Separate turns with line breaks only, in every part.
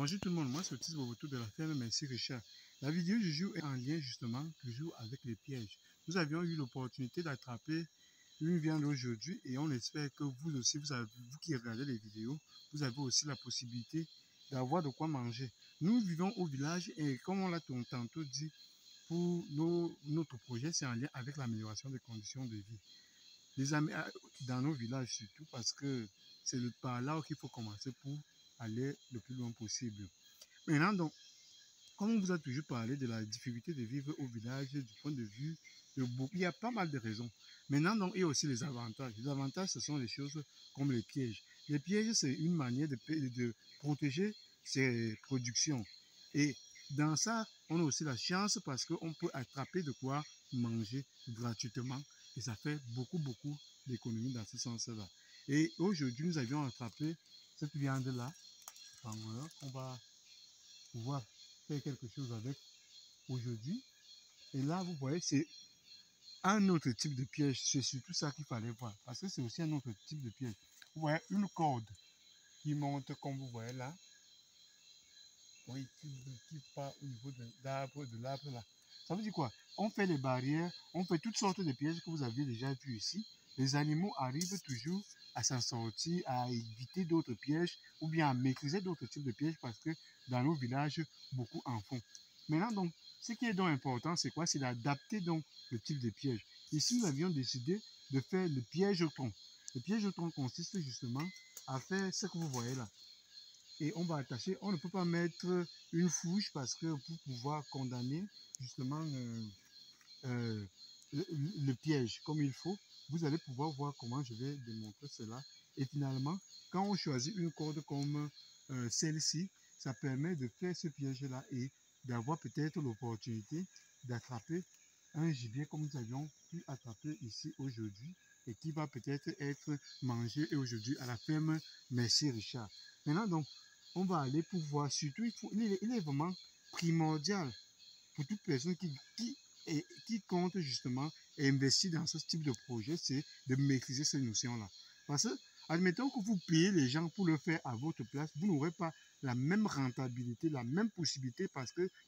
Bonjour tout le monde, moi c'est Otis Boboto de la ferme Merci Richard. La vidéo du jour est en lien justement toujours avec les pièges. Nous avions eu l'opportunité d'attraper une viande aujourd'hui et on espère que vous aussi, vous qui regardez les vidéos, vous avez aussi la possibilité d'avoir de quoi manger. Nous vivons au village et comme on l'a tantôt dit, pour notre projet, c'est en lien avec l'amélioration des conditions de vie. Les amis, dans nos villages surtout, parce que c'est par là qu'il faut commencer pour aller le plus loin possible. Maintenant, donc, comme on vous a toujours parlé de la difficulté de vivre au village du point de vue de beaucoup, il y a pas mal de raisons. Maintenant, donc, il y a aussi les avantages. Les avantages, ce sont les choses comme les pièges. Les pièges, c'est une manière de protéger ses productions. Et dans ça, on a aussi la chance parce qu'on peut attraper de quoi manger gratuitement. Et ça fait beaucoup d'économies dans ce sens-là. Et aujourd'hui, nous avions attrapé cette viande-là. Voilà, on va pouvoir faire quelque chose avec aujourd'hui. Et là, vous voyez, c'est un autre type de piège. C'est surtout ça qu'il fallait voir. Parce que c'est aussi un autre type de piège. Vous voyez une corde qui monte comme vous voyez là. Oui, qui part au niveau de l'arbre là. Ça veut dire quoi? On fait les barrières, on fait toutes sortes de pièges que vous avez déjà vu ici. Les animaux arrivent toujours à s'en sortir, à éviter d'autres pièges ou bien à maîtriser d'autres types de pièges parce que dans nos villages, beaucoup en font. Maintenant, donc, ce qui est donc important, c'est quoi? C'est d'adapter donc le type de piège. Ici, nous avions décidé de faire le piège au tronc. Le piège au tronc consiste justement à faire ce que vous voyez là. Et on va attacher, on ne peut pas mettre une fourche parce que pour pouvoir condamner justement le piège comme il faut, vous allez pouvoir voir comment je vais démontrer cela. Et finalement, quand on choisit une corde comme celle-ci, ça permet de faire ce piège-là et d'avoir peut-être l'opportunité d'attraper un gibier comme nous avions pu attraper ici aujourd'hui et qui va peut-être être mangé aujourd'hui à la ferme Merci Richard. Maintenant, donc, on va aller pour voir, surtout, il est vraiment primordial pour toute personne qui compte justement investir dans ce type de projet, c'est de maîtriser ces notions-là. Parce que, admettons que vous payez les gens pour le faire à votre place, vous n'aurez pas la même rentabilité, la même possibilité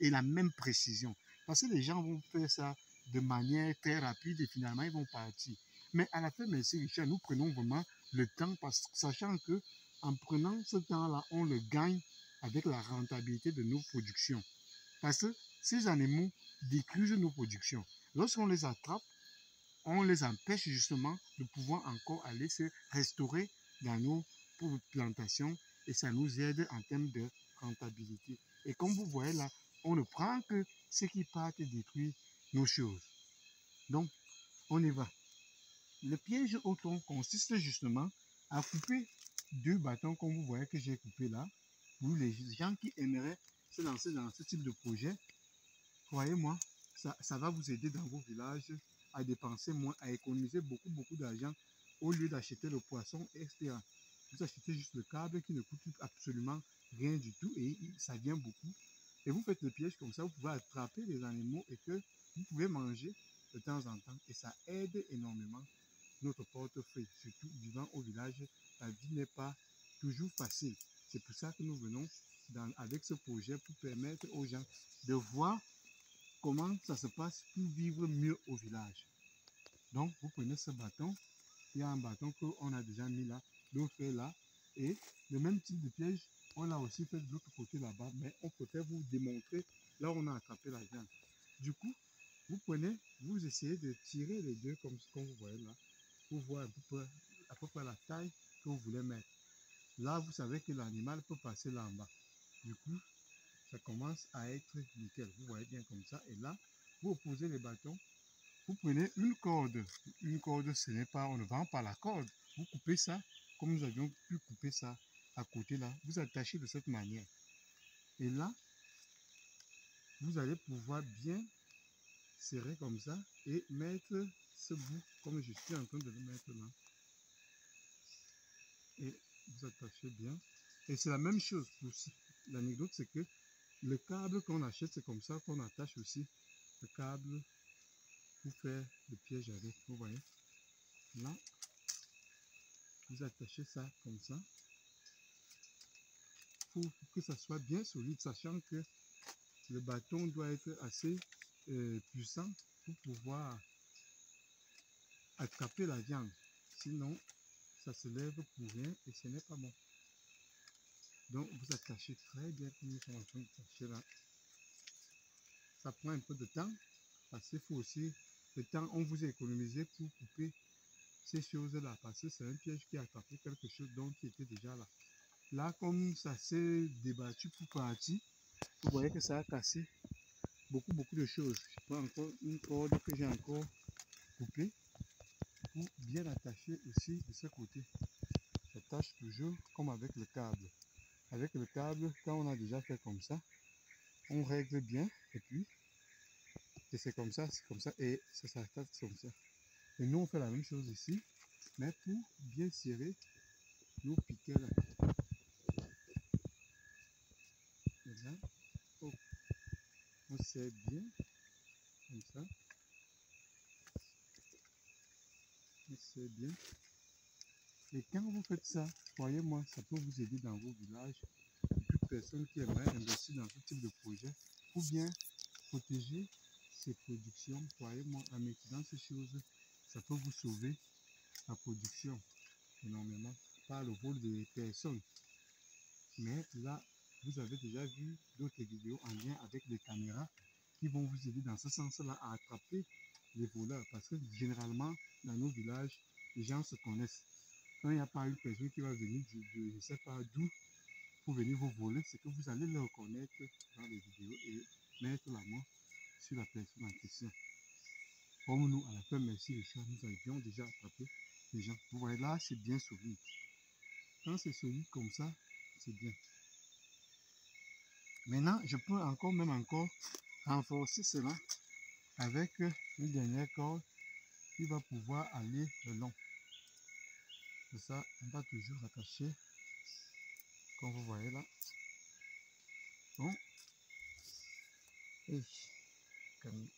et la même précision. Parce que les gens vont faire ça de manière très rapide et finalement, ils vont partir. Mais à la fin, merci Richard, nous prenons vraiment le temps, sachant que en prenant ce temps-là, on le gagne avec la rentabilité de nos productions. Parce que ces animaux détruisent nos productions. Lorsqu'on les attrape, on les empêche justement de pouvoir encore aller se restaurer dans nos plantations et ça nous aide en termes de rentabilité. Et comme vous voyez là, on ne prend que ce qui part détruire nos choses. Donc, on y va. Le piège au tronc consiste justement à couper deux bâtons comme vous voyez que j'ai coupé là. Pour les gens qui aimeraient se lancer dans ce type de projet, croyez-moi, ça va vous aider dans vos villages à dépenser moins, à économiser beaucoup d'argent au lieu d'acheter le poisson, etc. Vous achetez juste le câble qui ne coûte absolument rien du tout et ça vient beaucoup. Et vous faites le piège comme ça, vous pouvez attraper les animaux et que vous pouvez manger de temps en temps. Et ça aide énormément notre portefeuille, surtout vivant au village. La vie n'est pas toujours facile. C'est pour ça que nous venons avec ce projet pour permettre aux gens de voir comment ça se passe pour vivre mieux au village. Donc, vous prenez ce bâton. Il y a un bâton qu'on a déjà mis là, l'autre est là. Et le même type de piège, on l'a aussi fait de l'autre côté là-bas, mais on peut vous démontrer là où on a attrapé la viande. Du coup, vous prenez, vous essayez de tirer les deux comme vous voyez là, pour voir à peu près la taille que vous voulez mettre. Là, vous savez que l'animal peut passer là en bas. Du coup, ça commence à être nickel. Vous voyez bien comme ça. Et là, vous opposez les bâtons. Vous prenez une corde. Une corde, ce n'est pas, on ne vend pas la corde. Vous coupez ça, comme nous avions pu couper ça à côté là. Vous attachez de cette manière. Et là, vous allez pouvoir bien serrer comme ça et mettre ce bout, comme je suis en train de le mettre là. Et vous attachez bien. Et c'est la même chose. L'anecdote, c'est que le câble qu'on achète, c'est comme ça qu'on attache aussi le câble pour faire le piège avec. Vous voyez, là, vous attachez ça comme ça. faut que ça soit bien solide, sachant que le bâton doit être assez puissant pour pouvoir attraper la viande. Sinon, ça se lève pour rien et ce n'est pas bon. Donc, vous attachez très bien comme nous sommes en train d'attacher là. Ça prend un peu de temps parce qu'il faut aussi le temps on vous a économisé pour couper ces choses-là parce que c'est un piège qui a attrapé quelque chose donc qui était déjà là. Là, comme ça s'est débattu pour partir, vous voyez que ça a cassé beaucoup de choses. Je prends encore une corde que j'ai encore coupée pour bien attacher aussi de ce côté. J'attache toujours comme avec le câble. Avec le câble, quand on a déjà fait comme ça, on règle bien et puis c'est comme ça et ça s'attache comme ça. Et nous on fait la même chose ici, mais pour bien serrer nos piquets là. Et là, on serre bien comme ça. On serre bien. Et quand vous faites ça, croyez-moi, ça peut vous aider dans vos villages. Toute personne qui aimerait investir dans ce type de projet ou bien protéger ses productions, croyez-moi, en utilisant ces choses, ça peut vous sauver la production énormément par le rôle des personnes. Mais là, vous avez déjà vu d'autres vidéos en lien avec les caméras qui vont vous aider dans ce sens-là à attraper les voleurs. Parce que généralement, dans nos villages, les gens se connaissent. Quand il n'y a pas une personne qui va venir de je ne sais pas d'où pour venir vous voler, c'est que vous allez le reconnaître dans les vidéos et mettre la main sur la personne en question. Comme nous, à la fin, merci Richard, nous avions déjà attrapé les gens. Vous voyez là, c'est bien solide. Quand c'est solide comme ça, c'est bien. Maintenant, je peux encore renforcer cela avec une dernière corde qui va pouvoir aller le long. C'est ça, on va toujours attacher, comme vous voyez là. Bon. Et comme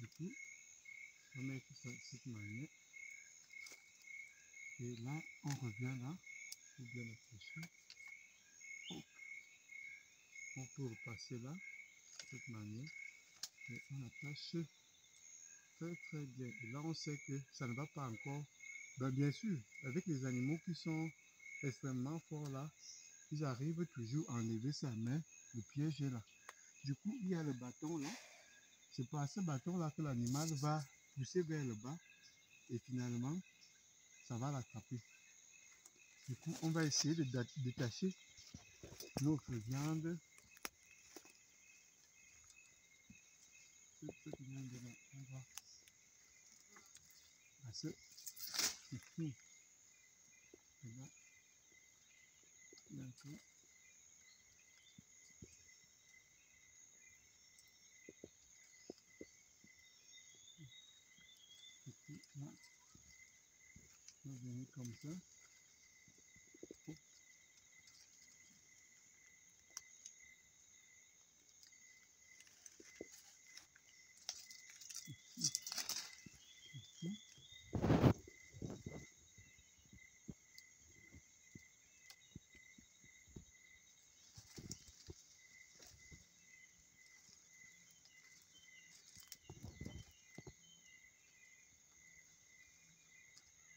du coup, on va mettre ça de cette manière. Et là, on revient là, pour bien attacher. On peut repasser là, de cette manière. Et on attache très bien. Et là, on sait que ça ne va pas encore. Ben, bien sûr, avec les animaux qui sont extrêmement forts là, ils arrivent toujours à enlever sa main. Le piège est là. Du coup, il y a le bâton là. C'est par ce bâton là que l'animal va pousser vers le bas. Et finalement, ça va l'attraper. Du coup, on va essayer de détacher notre viande. Cette viande là, on va passer ici. Et là, d'accord. Ici, là, on va venir comme ça. Hop. Ici.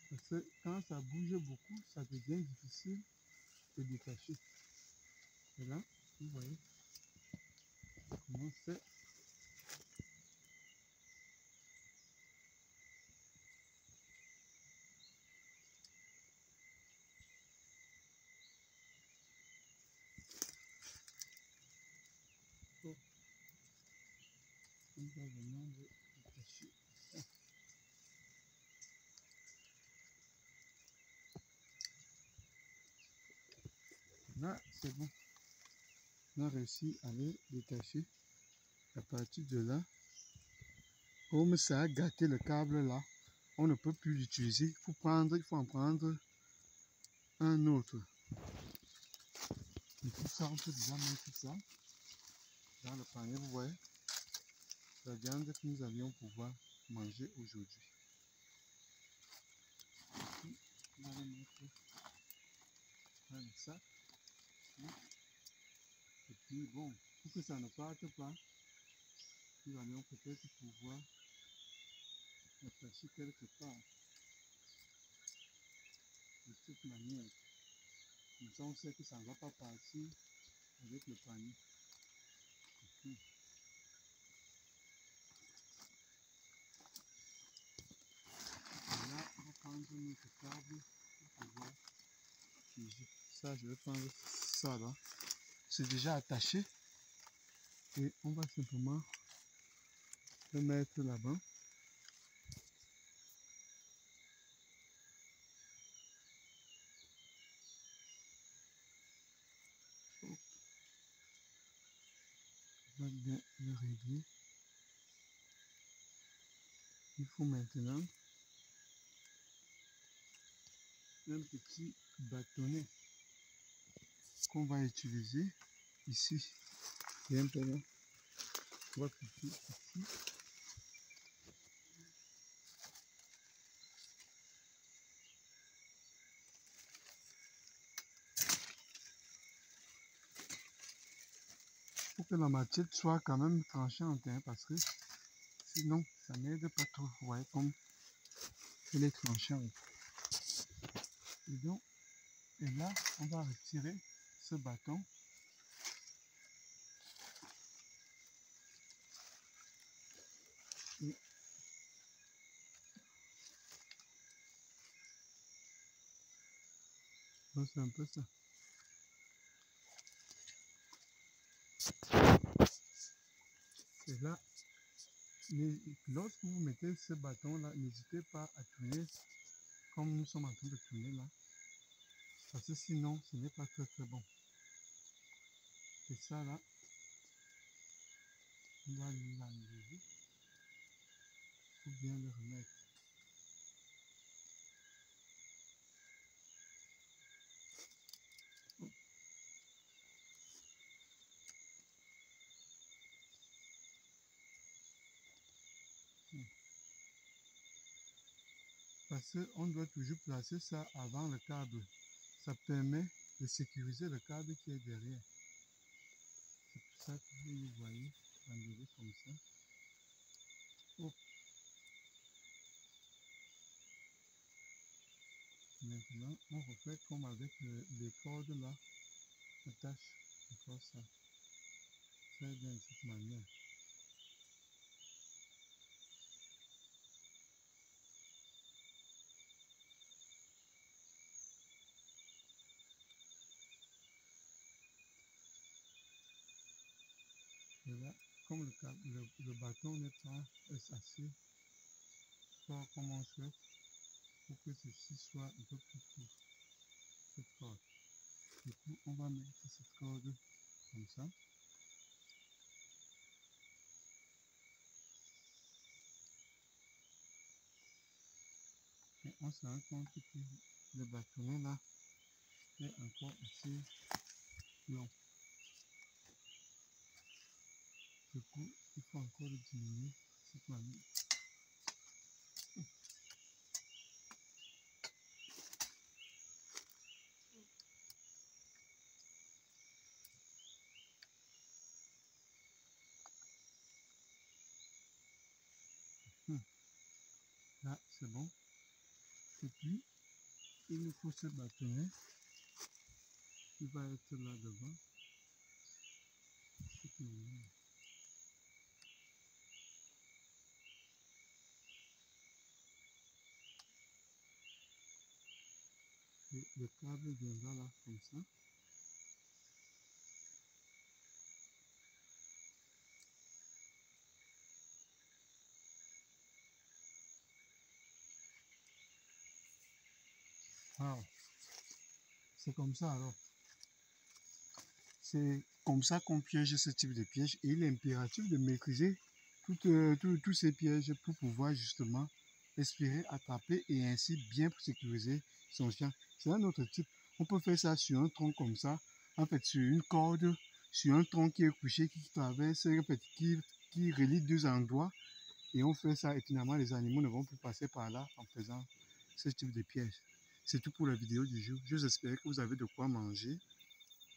Parce que quand ça bouge beaucoup, ça devient difficile de détacher. Et là, vous voyez comment c'est. Oh. On va vraiment le détacher. Là, c'est bon. On a réussi à le détacher. À partir de là, comme ça a gâté le câble là, on ne peut plus l'utiliser. Il faut en prendre un autre. Et tout ça, on peut déjà mettre ça dans le panier. Vous voyez, la viande que nous allions pouvoir manger aujourd'hui. On va le mettre dans le sac. Et puis bon, pour que ça ne parte pas, nous allons peut-être pouvoir attacher quelque part. De cette manière. Comme ça, on sait que ça ne va pas partir avec le panier. Là, on va prendre notre câble pour pouvoir figer. Ça, je vais prendre ça là. C'est déjà attaché. Et on va simplement le mettre là-bas. On va bien le régler. Il faut maintenant un petit bâtonnet qu'on va utiliser ici. Et un peu là. On va cliquer ici. Pour que la machette soit quand même tranchante, hein, parce que sinon ça n'aide pas trop. Vous voyez comme elle est tranchante. Et donc, et là, on va retirer ce bâton. Et donc c'est un peu ça. Et là, lorsque vous mettez ce bâton là, n'hésitez pas à tourner comme nous sommes en train de tourner là. Parce que sinon, ce n'est pas très très bon. Et ça là, on va l'enlever pour bien le remettre. Parce qu'on doit toujours placer ça avant le câble. Ça permet de sécuriser le câble qui est derrière. C'est pour ça que vous voyez enlever comme ça. Hop. Maintenant, on refait comme avec les cordes là. On attache encore ça. Très bien de cette manière. Et là, comme le bâton n'est pas assez fort comme on souhaite, pour que ceci soit un peu plus court, cette corde. Du coup, on va mettre cette corde comme ça. Et on se rend compte que le bâtonnet là est encore assez long. Du coup, il faut encore le diminuer de cette manière. Là, c'est bon. Et puis, il nous faut ce bâtonnet qui va être là devant. Et le câble viendra là comme ça. Ah, c'est comme ça alors. C'est comme ça qu'on piège ce type de piège. Et il est impératif de maîtriser tous ces pièges pour pouvoir justement espérer attraper et ainsi bien sécuriser son chien. C'est un autre type. On peut faire ça sur un tronc comme ça, en fait sur une corde, sur un tronc qui est couché, qui traverse, qui relie deux endroits. Et on fait ça et finalement les animaux ne vont plus passer par là en faisant ce type de piège. C'est tout pour la vidéo du jour. J'espère que vous avez de quoi manger.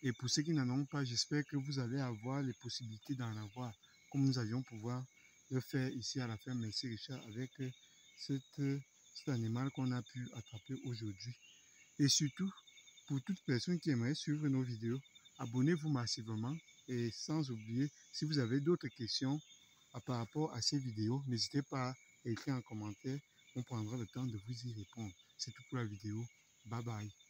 Et pour ceux qui n'en ont pas, j'espère que vous allez avoir les possibilités d'en avoir, comme nous avions pouvoir le faire ici à la ferme Merci Richard avec cet animal qu'on a pu attraper aujourd'hui. Et surtout, pour toute personne qui aimerait suivre nos vidéos, abonnez-vous massivement. Et sans oublier, si vous avez d'autres questions par rapport à ces vidéos, n'hésitez pas à écrire en commentaire. On prendra le temps de vous y répondre. C'est tout pour la vidéo. Bye bye.